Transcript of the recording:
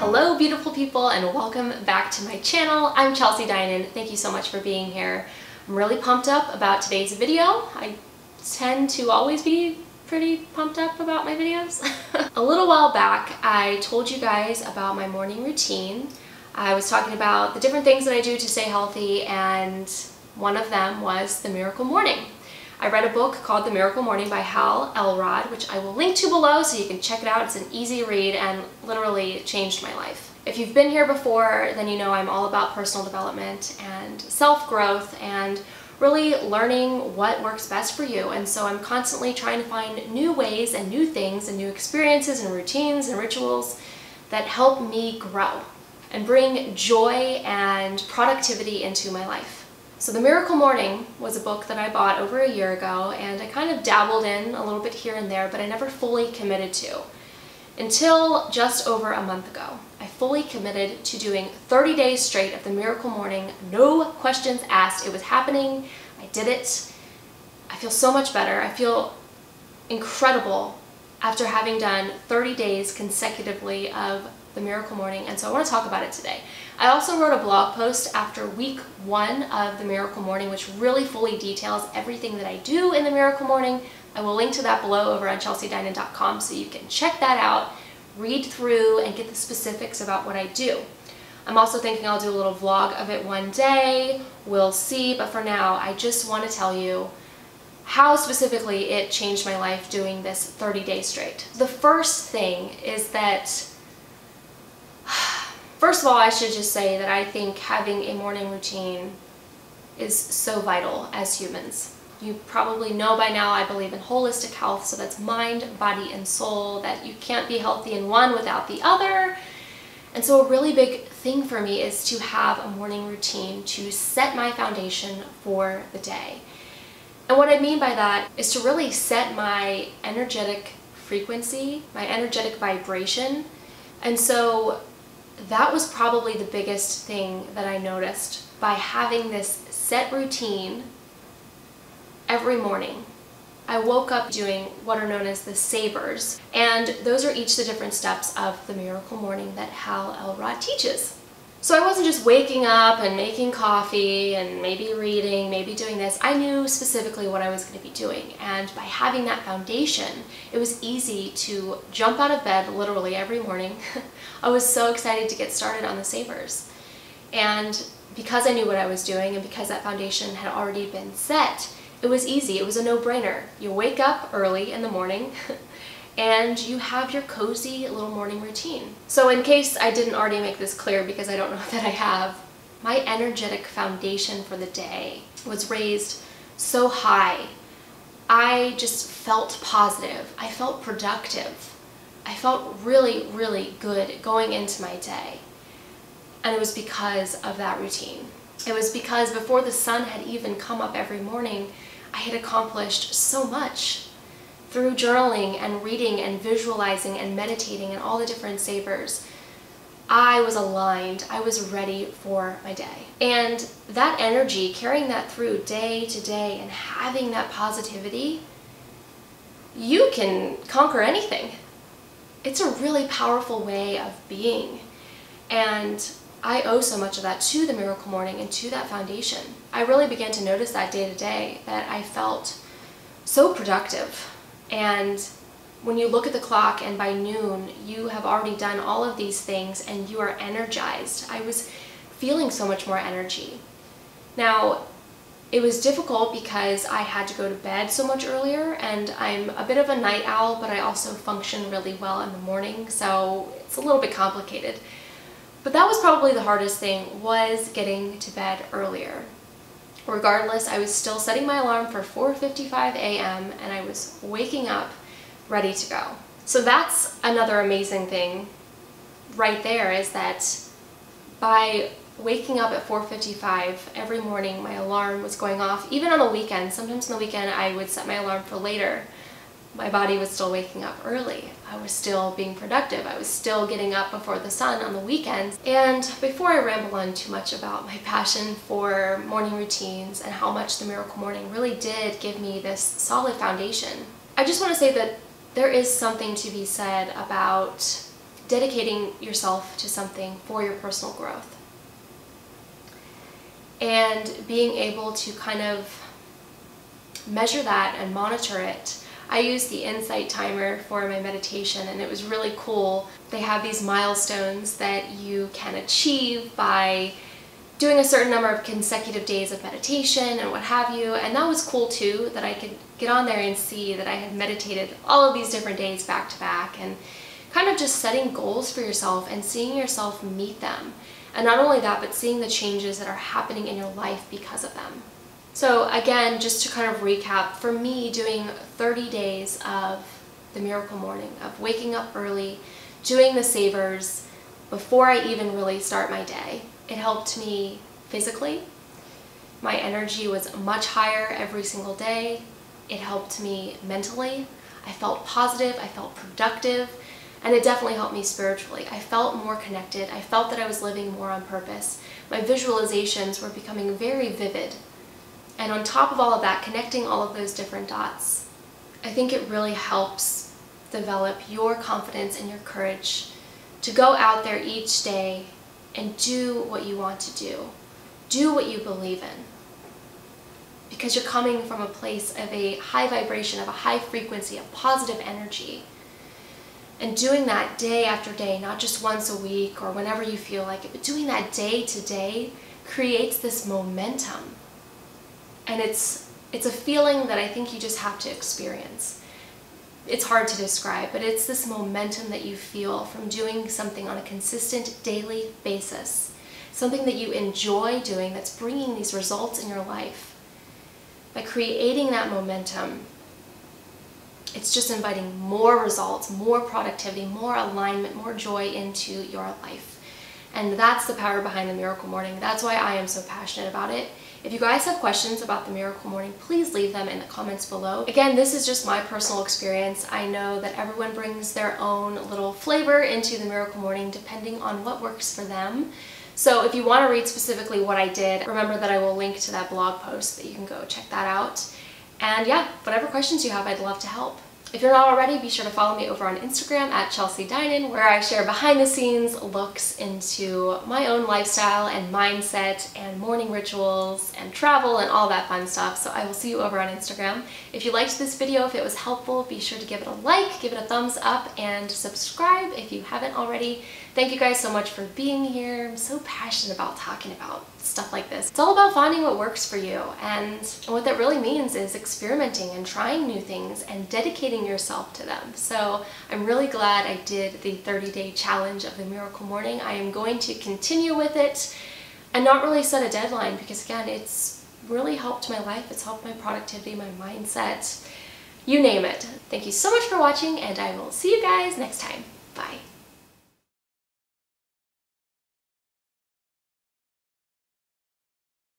Hello beautiful people and welcome back to my channel. I'm Chelsea Dinan. Thank you so much for being here. I'm really pumped up about today's video. I tend to always be pretty pumped up about my videos. A little while back I told you guys about my morning routine. I was talking about the different things that I do to stay healthy, and one of them was the Miracle Morning. I read a book called The Miracle Morning by Hal Elrod, which I will link to below so you can check it out. It's an easy read and literally changed my life. If you've been here before, then you know I'm all about personal development and self-growth and really learning what works best for you. And so I'm constantly trying to find new ways and new things and new experiences and routines and rituals that help me grow and bring joy and productivity into my life. So The Miracle Morning was a book that I bought over a year ago, and I kind of dabbled in a little bit here and there, but I never fully committed to. Until just over a month ago, I fully committed to doing 30 days straight of The Miracle Morning, no questions asked. It was happening. I did it. I feel so much better. I feel incredible after having done 30 days consecutively of The Miracle Morning, and so I want to talk about it today. I also wrote a blog post after week 1 of The Miracle Morning, which really fully details everything that I do in The Miracle Morning. I will link to that below over on chelseadinan.com so you can check that out, read through, and get the specifics about what I do. I'm also thinking I'll do a little vlog of it one day. We'll see, but for now, I just want to tell you how specifically it changed my life doing this 30 days straight. The first thing is that first of all, I should just say that I think having a morning routine is so vital as humans. You probably know by now I believe in holistic health, so that's mind, body, and soul, that you can't be healthy in one without the other. And so a really big thing for me is to have a morning routine to set my foundation for the day. And what I mean by that is to really set my energetic frequency, my energetic vibration. And so that was probably the biggest thing that I noticed by having this set routine every morning. I woke up doing what are known as the Sabres, and those are each the different steps of the Miracle Morning that Hal Elrod teaches. So I wasn't just waking up and making coffee and maybe reading, maybe doing this. I knew specifically what I was going to be doing, and by having that foundation, it was easy to jump out of bed literally every morning. I was so excited to get started on the Sabres. And because I knew what I was doing and because that foundation had already been set, it was easy. It was a no-brainer. You wake up early in the morning and you have your cozy little morning routine. So in case I didn't already make this clear, because I don't know that I have, my energetic foundation for the day was raised so high. I just felt positive. I felt productive. I felt really, really good going into my day. And it was because of that routine. It was because before the sun had even come up every morning, I had accomplished so much through journaling and reading and visualizing and meditating and all the different Sabres. I was aligned. I was ready for my day. And that energy, carrying that through day to day and having that positivity, you can conquer anything. It's a really powerful way of being. And I owe so much of that to the Miracle Morning and to that foundation. I really began to notice that day to day that I felt so productive. And when you look at the clock and by noon you have already done all of these things and you are energized. I was feeling so much more energy. Now, it was difficult because I had to go to bed so much earlier, and I'm a bit of a night owl, but I also function really well in the morning, so it's a little bit complicated. But that was probably the hardest thing, was getting to bed earlier. Regardless, I was still setting my alarm for 4:55 a.m. and I was waking up ready to go. So that's another amazing thing right there, is that by waking up at 4:55 every morning, my alarm was going off. Even on the weekend, sometimes on the weekend I would set my alarm for later. My body was still waking up early. I was still being productive. I was still getting up before the sun on the weekends. And before I ramble on too much about my passion for morning routines and how much the Miracle Morning really did give me this solid foundation, I just want to say that there is something to be said about dedicating yourself to something for your personal growth. And being able to kind of measure that and monitor it. I use the Insight timer for my meditation, and it was really cool. They have these milestones that you can achieve by doing a certain number of consecutive days of meditation and what have you, and that was cool too, that I could get on there and see that I had meditated all of these different days back to back, and kind of just setting goals for yourself and seeing yourself meet them. And not only that, but seeing the changes that are happening in your life because of them. So again, just to kind of recap, for me, doing 30 days of the Miracle Morning, of waking up early, doing the Sabres before I even really start my day, it helped me physically. My energy was much higher every single day. It helped me mentally. I felt positive, I felt productive, and it definitely helped me spiritually. I felt more connected. I felt that I was living more on purpose. My visualizations were becoming very vivid. And on top of all of that, connecting all of those different dots, I think it really helps develop your confidence and your courage to go out there each day and do what you want to do. Do what you believe in. Because you're coming from a place of a high vibration, of a high frequency, of positive energy. And doing that day after day, not just once a week or whenever you feel like it, but doing that day to day creates this momentum. And it's a feeling that I think you just have to experience. It's hard to describe, but it's this momentum that you feel from doing something on a consistent daily basis. Something that you enjoy doing that's bringing these results in your life. By creating that momentum, it's just inviting more results, more productivity, more alignment, more joy into your life. And that's the power behind the Miracle Morning. That's why I am so passionate about it. If you guys have questions about the Miracle Morning, please leave them in the comments below. Again, this is just my personal experience. I know that everyone brings their own little flavor into the Miracle Morning depending on what works for them. So if you want to read specifically what I did, remember that I will link to that blog post that you can go check that out. And yeah, whatever questions you have, I'd love to help. If you're not already, be sure to follow me over on Instagram at Chelsea Dinan, where I share behind the scenes looks into my own lifestyle and mindset and morning rituals and travel and all that fun stuff. So I will see you over on Instagram. If you liked this video, if it was helpful, be sure to give it a like, give it a thumbs up, and subscribe if you haven't already. Thank you guys so much for being here. I'm so passionate about talking about stuff like this. It's all about finding what works for you, and what that really means is experimenting and trying new things and dedicating yourself to them. So I'm really glad I did the 30-day challenge of the Miracle Morning. I am going to continue with it and not really set a deadline, because again, it's really helped my life. It's helped my productivity, my mindset, you name it. Thank you so much for watching, and I will see you guys next time.